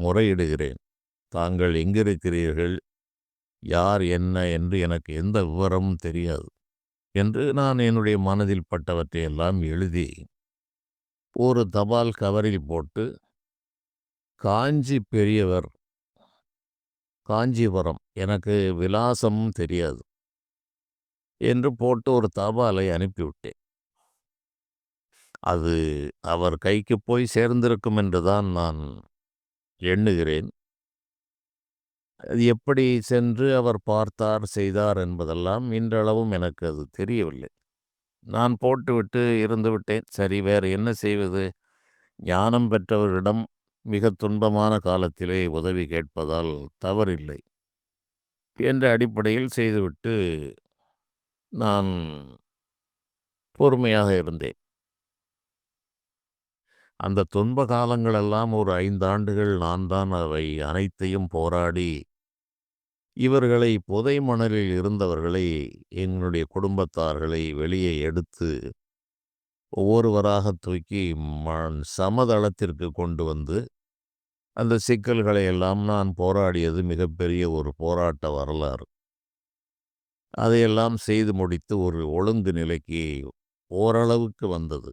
Speaker 1: முறையிடுகிறேன். தாங்கள் எங்கிருக்கிறீர்கள்? யார் என்ன என்று எனக்கு எந்த விவரமும் தெரியாது என்று நான் என்னுடைய மனதில் பட்டவற்றை எல்லாம் எழுதி, ஒரு தபால் கவரில் போட்டு, காஞ்சி பெரியவர் காஞ்சிபுரம். எனக்கு விலாசமும் தெரியாது என்று போட்டு ஒரு தபாலை அனுப்பிவிட்டேன். அது அவர் கைக்கு போய் சேர்ந்திருக்கும் என்று தான் நான் எண்ணுகிறேன். அது எப்படி சென்று அவர் பார்த்தார், செய்தார் என்பதெல்லாம் இன்றளவும் எனக்கு அது தெரியவில்லை. நான் போட்டுவிட்டு இருந்துவிட்டேன். சரி, வேறு என்ன செய்வது? ஞானம் பெற்றவரிடம் மிகத் துன்பமான காலத்திலே உதவி கேட்பதால் தவறில்லை என்ற அடிப்படையில் செய்துவிட்டு நான் பொறுமையாக இருந்தேன். அந்த துன்ப காலங்களெல்லாம் ஒரு 5 ஆண்டுகள் நான் தான் அவை அனைத்தையும் போராடி, இவர்களை புதை மணலில் இருந்தவர்களை, என்னுடைய குடும்பத்தார்களை வெளியே எடுத்து, ஒவ்வொருவராக தூக்கி சமதளத்திற்கு கொண்டு வந்து, அந்த சிக்கல்களை எல்லாம் நான் போராடியது மிகப்பெரிய ஒரு போராட்ட வரலாறு. அதையெல்லாம் செய்து முடித்து ஒரு ஒழுங்கு நிலைக்கு ஓரளவுக்கு வந்தது.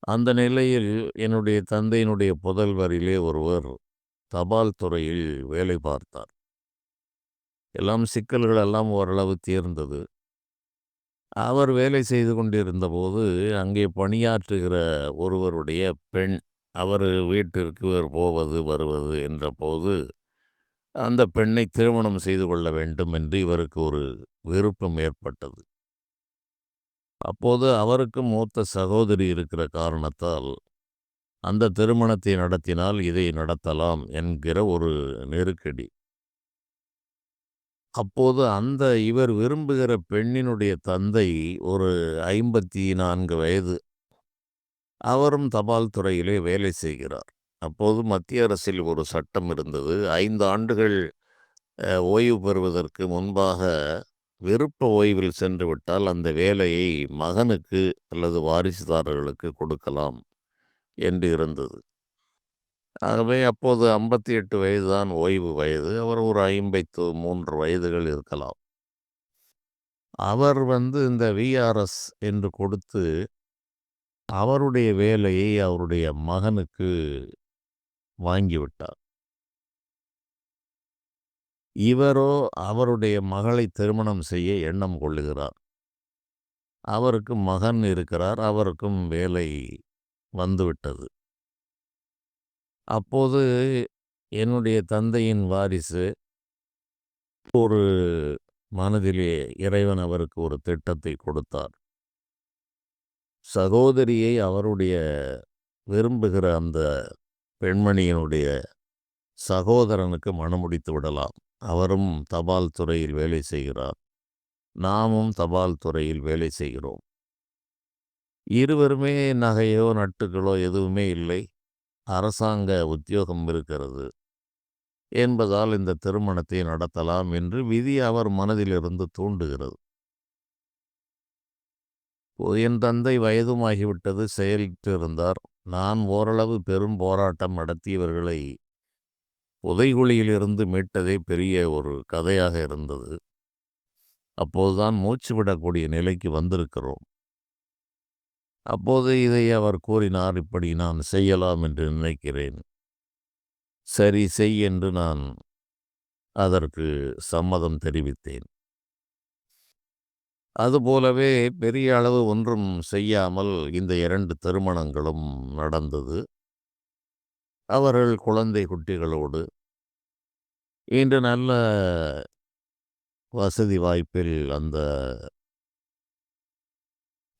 Speaker 1: அந்த நிலையில் என்னுடைய தந்தையினுடைய புதல்வரிலே ஒருவர் தபால் துறையில் வேலை பார்த்தார். எல்லாம் சிக்கல்கள் எல்லாம் ஓரளவு தீர்ந்தது. அவர் வேலை செய்து கொண்டிருந்தபோது அங்கே பணியாற்றுகிற ஒருவருடைய பெண், அவர் வீட்டிற்கு போவது வருவது என்றபோது, அந்த பெண்ணை திருமணம் செய்து கொள்ள வேண்டும் என்று இவருக்கு ஒரு விருப்பம் ஏற்பட்டது. அப்போது அவருக்கு மூத்த சகோதரி இருக்கிற காரணத்தால், அந்த திருமணத்தை நடத்தினால் இதை நடத்தலாம் என்கிற ஒரு நெருக்கடி. அப்போது அந்த இவர் விரும்புகிற பெண்ணினுடைய தந்தை ஒரு 54 வயது. அவரும் தபால் துறையிலே வேலை செய்கிறார். அப்போது மத்திய அரசில் ஒரு சட்டம் இருந்தது. 5 ஆண்டுகள் ஓய்வு பெறுவதற்கு முன்பாக விருப்ப ஓய்வில் சென்று விட்டால் அந்த வேலையை மகனுக்கு அல்லது வாரிசுதாரர்களுக்கு கொடுக்கலாம் என்று இருந்தது. ஆகவே அப்போது 58 வயது தான் ஓய்வு வயது. அவர் ஒரு 53 வயதுகள் இருக்கலாம். அவர் இந்த விஆர்எஸ் என்று கொடுத்து, அவருடைய வேலையை அவருடைய மகனுக்கு வாங்கிவிட்டார். இவரோ அவருடைய மகளை திருமணம் செய்ய எண்ணம் கொள்ளுகிறார். அவருக்கு மகன் இருக்கிறார். அவருக்கும் வேலை வந்துவிட்டது. அப்போது என்னுடைய தந்தையின் வாரிசு ஒரு மனதிலே இறைவன் அவருக்கு ஒரு திட்டத்தை கொடுத்தார். சகோதரியை அவருடைய விரும்புகிற அந்த பெண்மணியினுடைய சகோதரனுக்கு மணமுடித்து விடலாம். அவரும் தபால் துறையில் வேலை செய்கிறார். நாமும் தபால் துறையில் வேலை செய்கிறோம். இருவருமே நகையோ நட்டுகளோ எதுவுமே இல்லை. அரசாங்க உத்தியோகம் இருக்கிறது என்பதால் இந்த திருமணத்தை நடத்தலாம் என்று விதி அவர் மனதிலிருந்து தூண்டுகிறது. என் தந்தை வயதுமாகிவிட்டது, செயலிட்டு இருந்தார். நான் ஓரளவு பெரும் போராட்டம் நடத்தி இவர்களை புதைகுழியிலிருந்து மீட்டதே பெரிய ஒரு கதையாக இருந்தது. அப்போதுதான் மூச்சு விடக்கூடிய நிலைக்கு வந்திருக்கிறோம். அப்போது இதை அவர் கூறினார், இப்படி நான் செய்யலாம் என்று நினைக்கிறேன். சரி, செய் என்று நான் அதற்கு சம்மதம் தெரிவித்தேன். அதுபோலவே பெரிய அளவு ஒன்றும் செய்யாமல் இந்த 2 திருமணங்களும் நடந்தது. அவர்கள் குழந்தை குட்டிகளோடு இன்று நல்ல வசதி வாய்ப்பில் அந்த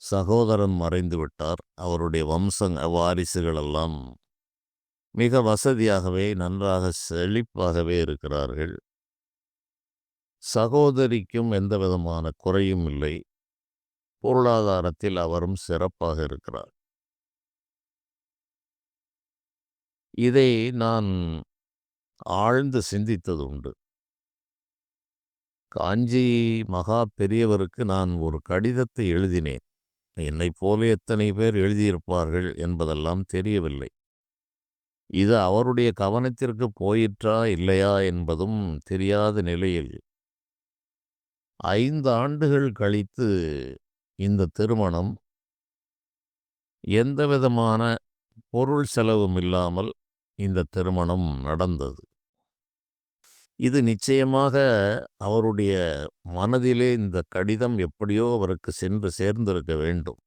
Speaker 1: சகோதரன் மறைந்து விட்டார். அவருடைய வாரிசுகளெல்லாம் மிக வசதியாகவே, நன்றாக செழிப்பாகவே இருக்கிறார்கள். சகோதரிக்கும் எந்த விதமான குறையும் இல்லை. பொருளாதாரத்தில் அவரும் சிறப்பாக இருக்கிறார். இதை நான் ஆழ்ந்து சிந்தித்தது உண்டு. காஞ்சி மகா பெரியவருக்கு நான் ஒரு கடிதத்தை எழுதினேன். என்னைப் போல எத்தனை பேர் எழுதியிருப்பார்கள் என்பதெல்லாம் தெரியவில்லை. இது அவருடைய கவனத்திற்கு போயிற்றா இல்லையா என்பதும் தெரியாத நிலையில் 5 ஆண்டுகள் கழித்து இந்த திருமணம் எந்தவிதமான பொருள் செலவும் இல்லாமல் இந்த திருமணம் நடந்தது. இது நிச்சயமாக அவருடைய மனதிலே இந்த கடிதம் எப்படியோ அவருக்கு சென்று சேர்ந்திருக்க வேண்டும்.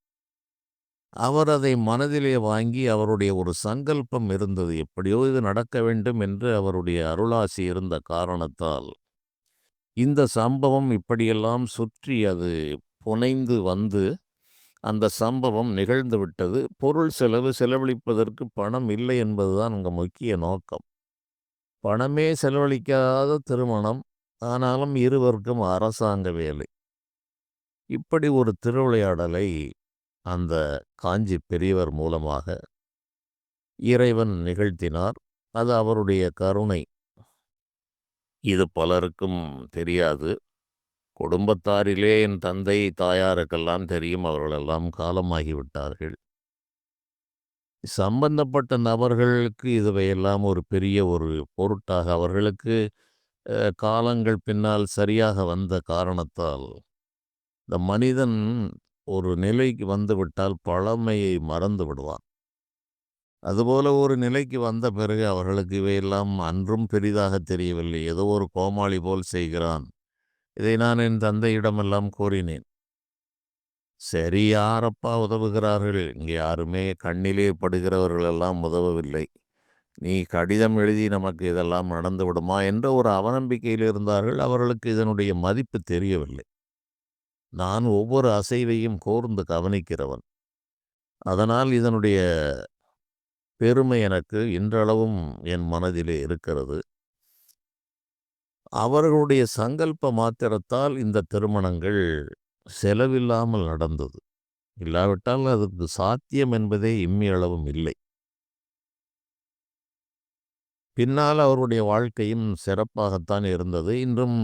Speaker 1: அவர் அதை மனதிலே வாங்கி அவருடைய ஒரு சங்கல்பம் இருந்தது. எப்படியோ இது நடக்க வேண்டும் என்று அவருடைய அருளாசி இருந்த காரணத்தால், இந்த சம்பவம் இப்படியெல்லாம் சுற்றி அது புனைந்து வந்து, அந்த சம்பவம் நிகழ்ந்து விட்டது. பொருள் செலவழிப்பதற்கு பணம் இல்லை என்பதுதான் அங்க முக்கிய நோக்கம். பணமே செலவழிக்காத திருமணம். ஆனாலும் இருவருக்கும் அரசாங்க வேலை. இப்படி ஒரு திருவிளையாடலை அந்த காஞ்சி பெரியவர் மூலமாக இறைவன் நிகழ்த்தினார். அது அவருடைய கருணை. இது பலருக்கும் தெரியாது. குடும்பத்தாரிலே என் தந்தை, தாயாருக்கெல்லாம் தெரியும். அவர்களெல்லாம் காலமாகிவிட்டார்கள். சம்பந்தப்பட்ட நபர்களுக்கு இதுவையெல்லாம் ஒரு பெரிய ஒரு பொருட்டாக அவர்களுக்கு காலங்கள் பின்னால் சரியாக வந்த காரணத்தால், இந்த மனிதன் ஒரு நிலைக்கு வந்துவிட்டால் பழமையை மறந்து விடுவான். அதுபோல ஒரு நிலைக்கு வந்த பிறகு அவர்களுக்கு இவையெல்லாம் அன்றும் பெரிதாக தெரியவில்லை. ஏதோ ஒரு கோமாளி போல் செய்கிறான். இதை நான் என் தந்தையிடமெல்லாம் கூறினேன். சரி, யாரப்பா உதவுகிறார்கள்? இங்கே யாருமே கண்ணிலே படுகிறவர்கள் எல்லாம் உதவவில்லை. நீ கடிதம் எழுதி நமக்கு இதெல்லாம் நடந்து விடுமா என்ற ஒரு அவநம்பிக்கையில் இருந்தார்கள். அவர்களுக்கு இதனுடைய மதிப்பு தெரியவில்லை. நான் ஒவ்வொரு அசைவையும் கூர்ந்து கவனிக்கிறவன். அதனால் இதனுடைய பெருமை எனக்கு இன்றளவும் என் மனதிலே இருக்கிறது. அவர்களுடைய சங்கல்ப மாத்திரத்தால் இந்த திருமணங்கள் செலவில்லாமல் நடந்தது. இல்லாவிட்டால் அதற்கு சாத்தியம் என்பதே இம்மியளவும் இல்லை. பின்னால் அவருடைய வாழ்க்கையும் சிறப்பாகத்தான் இருந்தது. இன்றும்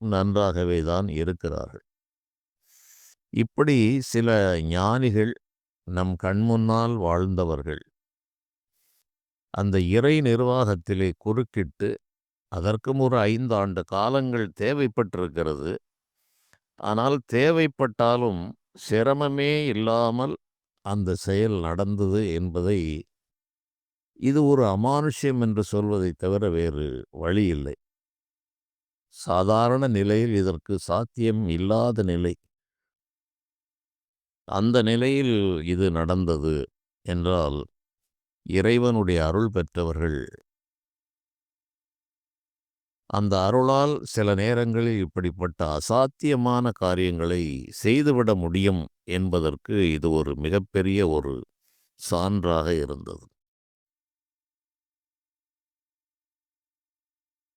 Speaker 1: நன்றாகவே தான் இருக்கிறார்கள். இப்படி சில ஞானிகள் நம் கண்முன்னால் வாழ்ந்தவர்கள் அந்த இறை நிர்வாகத்திலே குறுக்கிட்டு அதற்கும் ஒரு 5 ஆண்டு காலங்கள் தேவைப்பட்டிருக்கிறது. ஆனால் தேவைப்பட்டாலும் சிரமமே இல்லாமல் அந்த செயல் நடந்தது என்பதை இது ஒரு அமானுஷ்யம் என்று சொல்வதைத் தவிர வேறு வழி இல்லை. சாதாரண நிலையில் இதற்கு சாத்தியம் இல்லாத நிலை. அந்த நிலையில் இது நடந்தது என்றால் இறைவனுடைய அருள் பெற்றவர்கள் அந்த அருளால் சில நேரங்களில் இப்படிப்பட்ட அசாத்தியமான காரியங்களை செய்துவிட முடியும் என்பதற்கு இது ஒரு மிகப்பெரிய ஒரு சான்றாக இருந்தது.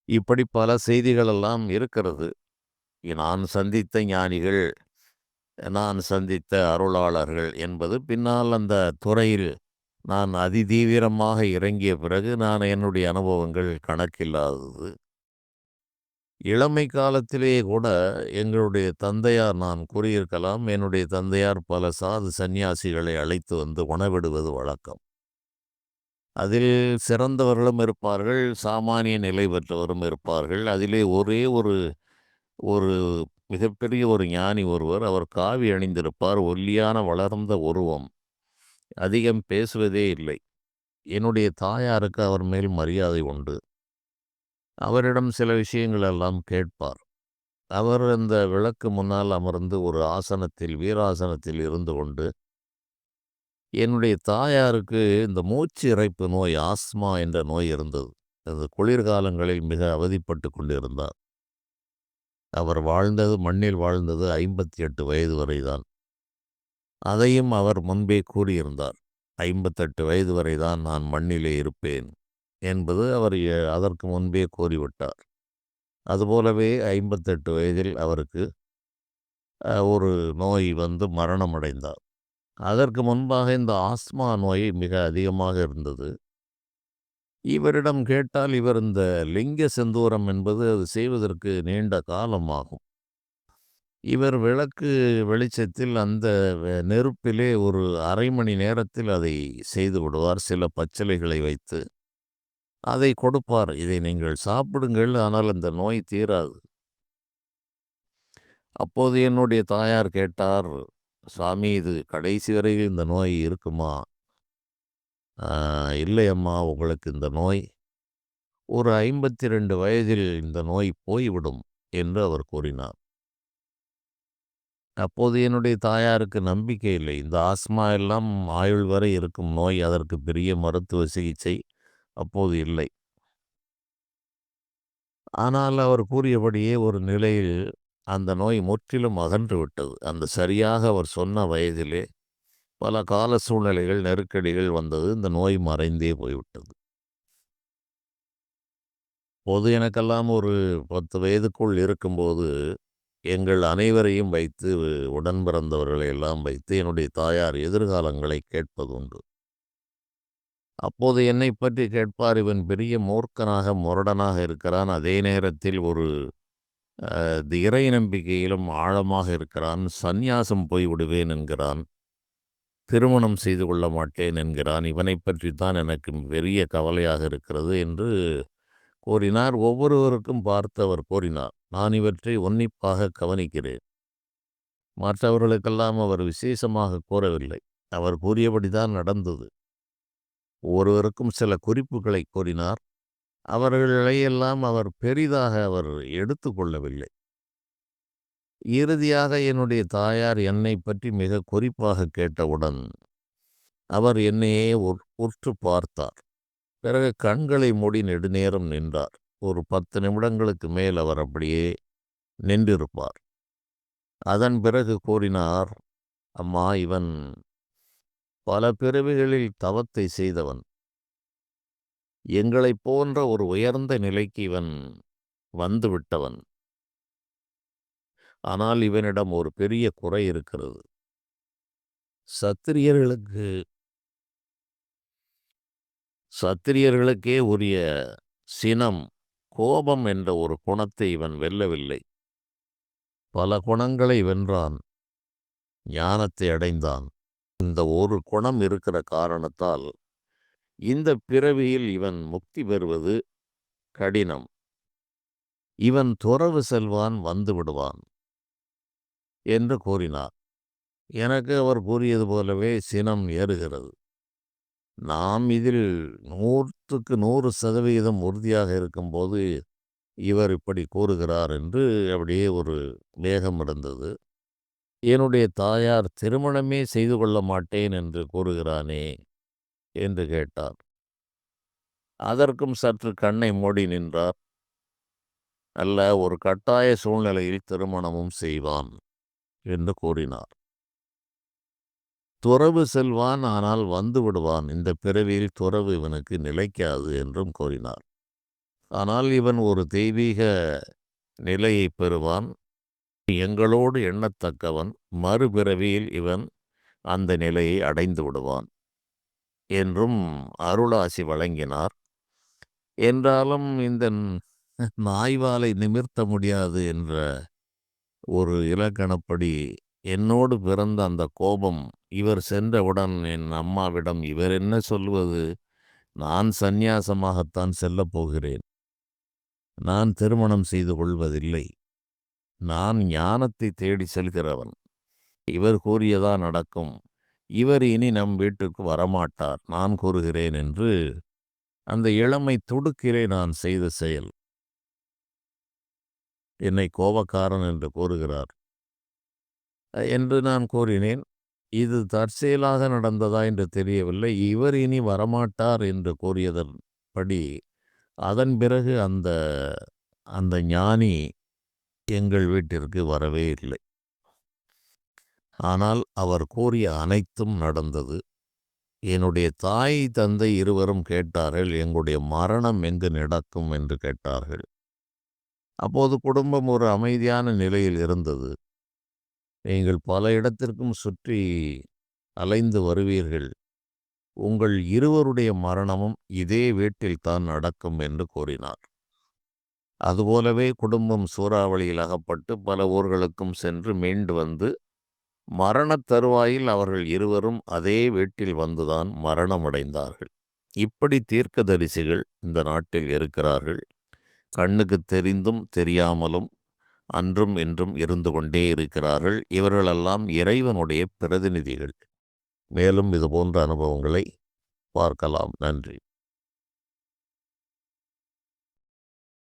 Speaker 1: இப்படி பல செய்திகளெல்லாம் இருக்கிறது. நான் சந்தித்த ஞானிகள், நான் சந்தித்த அருளாளர்கள் என்பது பின்னால் அந்த துறையில் நான் அதிதீவிரமாக இறங்கிய பிறகு நான் என்னுடைய அனுபவங்கள் கணக்கில்லாதது. இளமை காலத்திலேயே கூட எங்களுடைய தந்தையார் நான் கூறியிருக்கலாம், என்னுடைய தந்தையார் பல சாது சந்நியாசிகளை அழைத்து வந்து உணவிடுவது வழக்கம். அதில் சிறந்தவர்களும் இருப்பார்கள், சாமானிய நிலை பெற்றவரும் இருப்பார்கள். அதிலே ஒரே ஒரு ஒரு மிகப்பெரிய ஒரு ஞானி ஒருவர், அவர் காவி அணிந்திருப்பார், ஒல்லியான வளர்ந்த உருவம், அதிகம் பேசுவதே இல்லை. என்னுடைய தாயாருக்கு அவர் மேல் மரியாதை உண்டு. அவரிடம் சில விஷயங்கள் எல்லாம் கேட்பார். அவர் அந்த விளக்கு முன்னால் அமர்ந்து ஒரு ஆசனத்தில் வீராசனத்தில் இருந்து கொண்டு, என்னுடைய தாயாருக்கு இந்த மூச்சு இரைப்பு நோய், ஆஸ்மா என்ற நோய் இருந்தது. அது குளிர்காலங்களில் மிக அவதிப்பட்டு கொண்டிருந்தார். அவர் மண்ணில் வாழ்ந்தது 58 வயது வரைதான். அதையும் அவர் முன்பே கூறியிருந்தார். 58 வயது வரைதான் நான் மண்ணிலே இருப்பேன் என்பது அவர் அதற்கு முன்பே கூறிவிட்டார். அதுபோலவே 58 வயதில் அவருக்கு ஒரு நோய் வந்து மரணமடைந்தார். அதற்கு முன்பாக இந்த ஆஸ்மா நோய் மிக அதிகமாக இருந்தது. இவரிடம் கேட்டால் இவர் இந்த லிங்க செந்தூரம் என்பது அது செய்வதற்கு நீண்ட காலம் ஆகும். இவர் விளக்கு வெளிச்சத்தில் அந்த நெருப்பிலே ஒரு அரை மணி நேரத்தில் அதை செய்து விடுவார். சில பச்சிலைகளை வைத்து அதை கொடுப்பார். இதை நீங்கள் சாப்பிடுங்கள், ஆனால் அந்த நோய் தீராது. அப்போது என்னுடைய தாயார் கேட்டார், சாமி இது கடைசி வரையில் இந்த நோய் இருக்குமா? இல்லை அம்மா, உங்களுக்கு இந்த நோய் ஒரு 52 வயதில் இந்த நோய் போய்விடும் என்று அவர் கூறினார். அப்போது என்னுடைய தாயாருக்கு நம்பிக்கை இல்லை. இந்த ஆஸ்மா எல்லாம் ஆயுள் வரை இருக்கும் நோய். அதற்கு பெரிய மருத்துவ சிகிச்சை அப்போது இல்லை. ஆனால் அவர் கூறியபடியே ஒரு நிலையில் அந்த நோய் முற்றிலும் அகன்று விட்டது. அந்த சரியாக அவர் சொன்ன வயதிலே பல கால சூழ்நிலைகள், நெருக்கடிகள் வந்தது. இந்த நோய் மறைந்தே போய்விட்டது. அப்போது எனக்கெல்லாம் ஒரு 10 வயதுக்குள் இருக்கும்போது, எங்கள் அனைவரையும் வைத்து, உடன் பிறந்தவர்களை எல்லாம் வைத்து என்னுடைய தாயார் எதிர்காலங்களை கேட்பதுண்டு. அப்போது என்னைப் பற்றி கேட்பார், "இவன் பெரிய மூர்க்கனாக, முரடனாக இருக்கிறான். அதே நேரத்தில் ஒரு இறை நம்பிக்கையிலும் ஆழமாக இருக்கிறான். சந்நியாசம் போய் விடுவேன் என்கிறான். திருமணம் செய்து கொள்ள மாட்டேன் என்கிறான். இவனைப் பற்றித்தான் எனக்கு பெரிய கவலையாக இருக்கிறது" என்று கூறினார். ஒவ்வொருவருக்கும் பார்த்து அவர் கூறினார், "நான் இவற்றை உன்னிப்பாக கவனிக்கிறேன்." மற்றவர்களுக்கெல்லாம் அவர் விசேஷமாக கூறவில்லை. அவர் கூறியபடிதான் நடந்தது. ஒவ்வொருவருக்கும் சில குறிப்புகளை கூறினார். அவர்களையெல்லாம் அவர் பெரிதாக அவர் எடுத்துக்கொள்ளவில்லை. இறுதியாக என்னுடைய தாயார் என்னைப் பற்றி மிக குறிப்பாக கேட்டவுடன் அவர் என்னையே உற்று பார்த்தார். பிறகு கண்களை மூடி நெடுநேரம் நின்றார். ஒரு 10 நிமிடங்களுக்கு மேல் அவர் அப்படியே நின்றிருப்பார். அதன் பிறகு கூறினார், "அம்மா, இவன் பல பிறவிகளில் தவத்தை செய்தவன். எங்களைப் போன்ற ஒரு உயர்ந்த நிலைக்கு இவன் வந்துவிட்டவன். ஆனால் இவனிடம் ஒரு பெரிய குறை இருக்கிறது. சத்திரியர்களுக்கு சத்திரியர்களுக்கே உரிய சினம், கோபம் என்ற ஒரு குணத்தை இவன் வெல்லவில்லை. பல குணங்களை வென்றான், ஞானத்தை அடைந்தான். இந்த ஒரு குணம் இருக்கிற காரணத்தால் இந்த பிறவியில் இவன் முக்தி பெறுவது கடினம். இவன் துறவு செல்வான், வந்து விடுவான்" என்று கூறினார். எனக்கு அவர் கூறியது போலவே சினம் ஏறுகிறது. நாம் இதில் 100க்கு 100% உறுதியாக இருக்கும்போது இவர் இப்படி கூறுகிறார் என்று அப்படியே ஒரு வேகம் இருந்தது. என்னுடைய தாயார், "திருமணமே செய்து கொள்ள மாட்டேன் என்று கூறுகிறானே?" என்று கேட்டார். அதற்கும் சற்று கண்ணை மூடி நின்றார். "அல்ல, ஒரு கட்டாய சூழ்நிலையில் திருமணமும் செய்வான்" என்று கூறினார். துறவு செல்வான், ஆனால் வந்து விடுவான். இந்த பிறவியில் துறவு இவனுக்கு நிலைக்காது என்றும் கூறினார். ஆனால் இவன் ஒரு தெய்வீக நிலையை பெறுவான். எங்களோடு எண்ணத்தக்கவன். மறுபிறவியில் இவன் அந்த நிலையை அடைந்து விடுவான் என்றும் அருளாசி வழங்கினார். என்றாலும் இந்த நாய்வாலை நிமிர்த்த முடியாது என்ற ஒரு இலக்கணப்படி என்னோடு பிறந்த அந்த கோபம் இவர் சென்றவுடன் என் அம்மாவிடம், "இவர் என்ன சொல்வது? நான் சந்நியாசமாகத்தான் செல்லப் போகிறேன். நான் திருமணம் செய்து கொள்வதில்லை. நான் ஞானத்தை தேடி செல்கிறவன். இவர் கூறியதா நடக்கும். இவர் இனி நம் வீட்டுக்கு வரமாட்டார். நான் கூறுகிறேன்" என்று அந்த இளமை துடுக்கிலே நான் செய்த செயல். என்னை கோபக்காரன் என்று கூறுகிறார் என்று நான் கூறினேன். இது தற்செயலாக நடந்ததா என்று தெரியவில்லை. இவர் இனி வரமாட்டார் என்று கூறியதன்படி அதன் பிறகு அந்த அந்த ஞானி எங்கள் வீட்டிற்கு வரவே இல்லை. ஆனால் அவர் கூறிய அனைத்தும் நடந்தது. என்னுடைய தாய், தந்தை இருவரும் கேட்டார்கள், "எங்களுடைய மரணம் எங்கு நடக்கும்?" என்று கேட்டார்கள். அப்போது குடும்பம் ஒரு அமைதியான நிலையில் இருந்தது. "நீங்கள் பல இடத்திற்கும் சுற்றி அலைந்து வருவீர்கள். உங்கள் இருவருடைய மரணமும் இதே வீட்டில்தான் நடக்கும்" என்று கூறினார். அதுபோலவே குடும்பம் சூறாவளியில் அகப்பட்டு பல ஊர்களுக்கும் சென்று மீண்டு வந்து மரணத் தருவாயில் அவர்கள் இருவரும் அதே வீட்டில் வந்துதான் மரணமடைந்தார்கள். இப்படி தீர்க்கதரிசிகள் இந்த நாட்டில் இருக்கிறார்கள். கண்ணுக்கு தெரிந்தும் தெரியாமலும் அன்றும் இன்றும் இருந்து கொண்டே இருக்கிறார்கள். இவர்களெல்லாம் இறைவனுடைய பிரதிநிதிகள். மேலும் இதுபோன்ற அனுபவங்களை பார்க்கலாம். நன்றி.